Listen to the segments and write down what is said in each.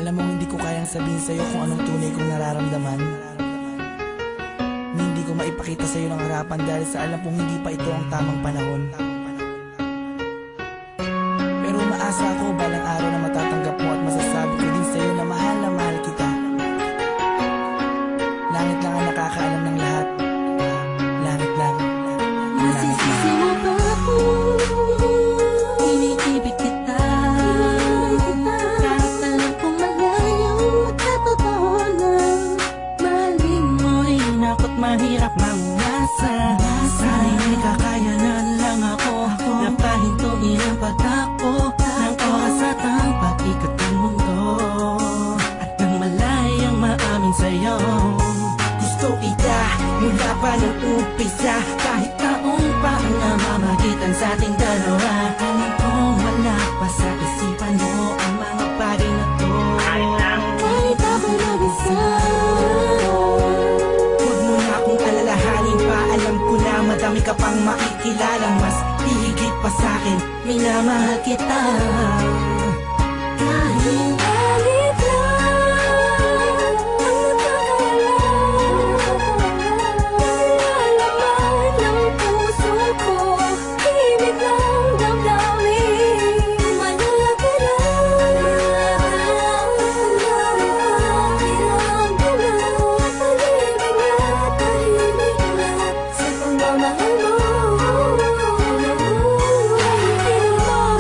Alam mo, hindi ko kayang sabihin sa'yo kung anong tunay kong nararamdaman. Hindi ko maipakita sa'yo ng harapan dahil sa alam kong hindi pa ito ang tamang panahon. Pero umaasa ako balang araw na matatanggap mo at masasabi ko din sa'yo na mahal kita. Langit lang ang nakakaalam ng lahat. Langit lang. Masisisi mo ba ako? Iniibig kita. Kahit alam kong malayo at totoo lang. Mahalin mo'y nako't mahirap mangasa. Sana'y kakaya na lang ako napahintuin ang pagtakbo ng oras at ang pag-ikot ng mundo. At nang malayang maamin sa'yo, gusto kita mula pa ng umpisa. Kahit taong pa ang namamagitan sa ating dalawa, alam kong wala pa sa isipan mo ang mga bagay na to. Kahit ako nag-isa, huwag mo na akong alalahanin pa. Alam ko na madami ka pang makikilala. Mas hihigit pa sa'kin, minamahal kita. Kahit galit lang ang nagkakalaman ng puso ko, himig ng damdamin, mahal ka lang. Kailangan ko na tahimik na tahimik na sa pagmamahal mo.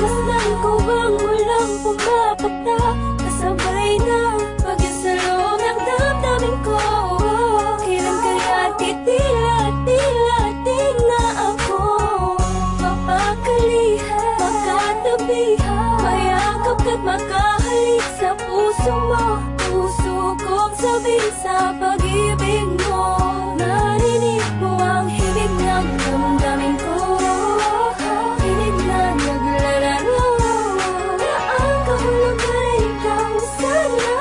Masdan ko bang walang pumapakta, kasabay na pag-isalong ng damdamin ko. Kailan kaya titila na ako mapakalihan, makatabihan, mayakap ka't makahalik sa puso mo. Puso kong sabihin sa pag-ibig mo, narinig mo ang himig ng damdamin ko. Himig na naglalaro na ang kahulugan ay ikaw. Sana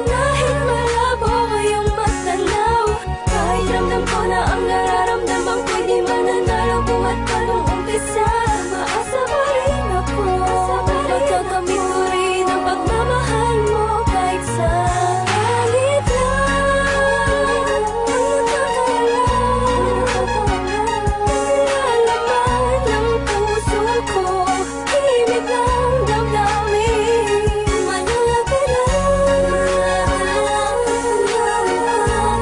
kahit malabo ngayong matanaw, kahit ramdam ko na ang nararamdaman ko'y di mananalo. Buhat pa nung umpisa, maasa pa rin ako. Pagkakamit ko rin ang pagmamahal mo. Kahit sa galit lang ang nagkakalaman ng puso ko, himig ng damdamin, mahal ka lang.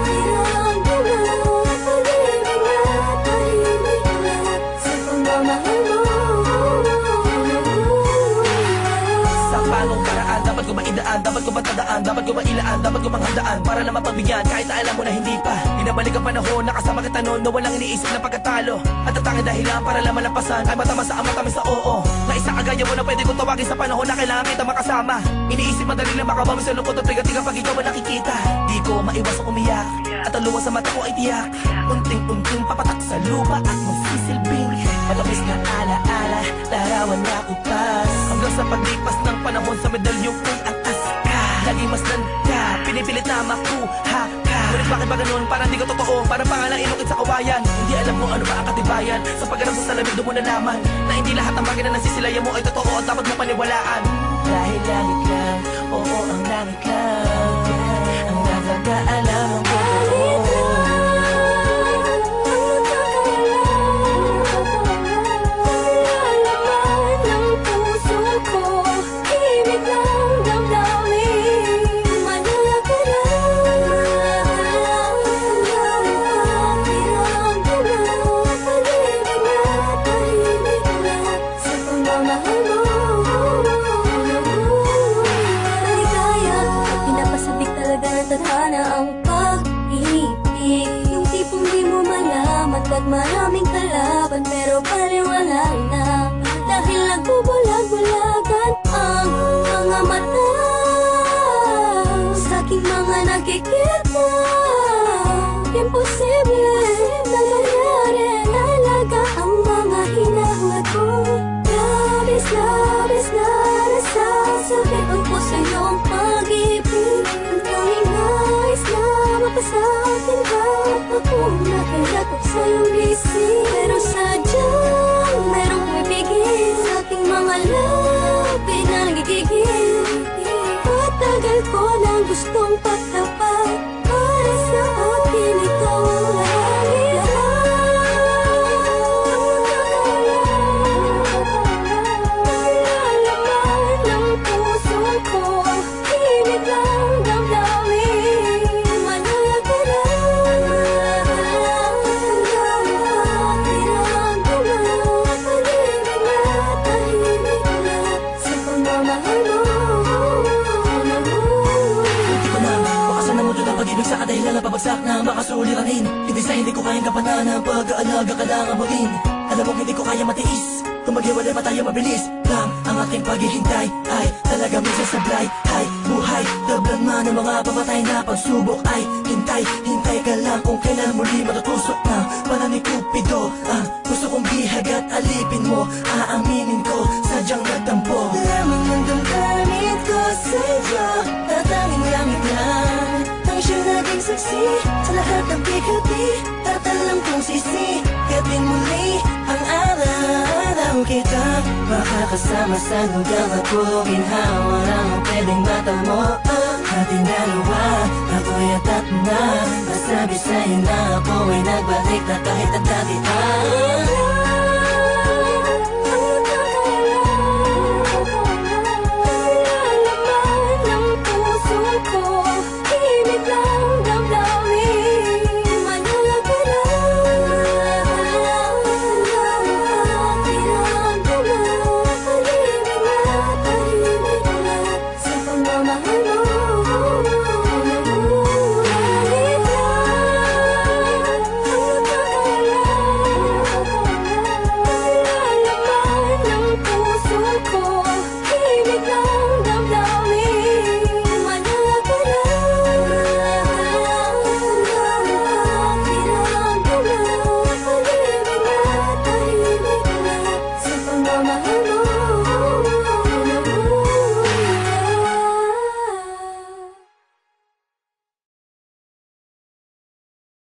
Kailangan ko na tahimik na sa pagmamahal mo. Sa paanong paraan, dapat ko ba idaan, dapat ko ba tandaan, dapat ko ba ilaan, dapat ko bang handaan para na mapagbigyan kahit na alam mo na hindi pa. Inabalik ang panahon, nakasama kita noon na walang iniisip na pagkatalo. At ang tanging dahilan para lang malampasan ay matamasa ang matamis sa oo. Na isa kagaya mo na pwede kong tawagin sa panahon na kailangan kita makasama. Iniisip madali lang makabawi sa lungkot at bigat-tigang pag ikaw ba nakikita. Di ko maiwasang umiyak at ang luha sa mata ko ay tiyak. Unting-unting papatak sa lupa at magsisilbing matamis na ala-ala, larawan na kupas. Hanggang sa paglipas ng panahon sa medalyong ko'y atas ka. Laging masdan ka, pinipilit na makuha ka. Ngunit bakit ba ganun? Parang di ko totoo, parang pangalang inukit sa kawayan. Hindi alam mo ano ba ang katibayan. Sa pagganap sa salamig doon mo nalaman na hindi lahat ng bagay na nasisilayan mo ay totoo at dapat mo paniwalaan. Dahil langit lang, oo ang langit lang ang nakakaalam ng totoo. Mahal ko ng gustong pagtapat. Para sa akin ikaw ang langit. Nalalaman ng puso ko, init ng damdamin. Manaya ka na. Sa pagmamahal mo. Hindi ko na makasan ng mundo ng pag-ibig sa kadahilan na pabagsak na makasuliranin. Hindi sa hindi ko kayang kapanan ng pag-aalaga ka lang abagin. Alam mo hindi ko kaya matiis. Kung maghiwalay pa tayo mabilis lang ang aking paghihintay. Ay talaga minsan sablay. Ay buhay, tablan man ng mga pamatay na pagsubok. Ay hintay, hintay ka lang kung kailan muli matutusok na para ni Cupido. Gusto kong bihag at alipin mo. Aaminin ko, sadyang nagtampo. Lamang ng damdamin ko sa'yo, tatanging langit lang ang siyang naging saksi sa lahat ng bigati. Tatalang kong sisikapin muli ang araw kita. Makakasama sa lugar ako, ginhawa lang ang pwedeng matamo. Ating dalawa, ako'y atat na. Masabi sa'yo na ako ay nagbalik na kahit ang dati.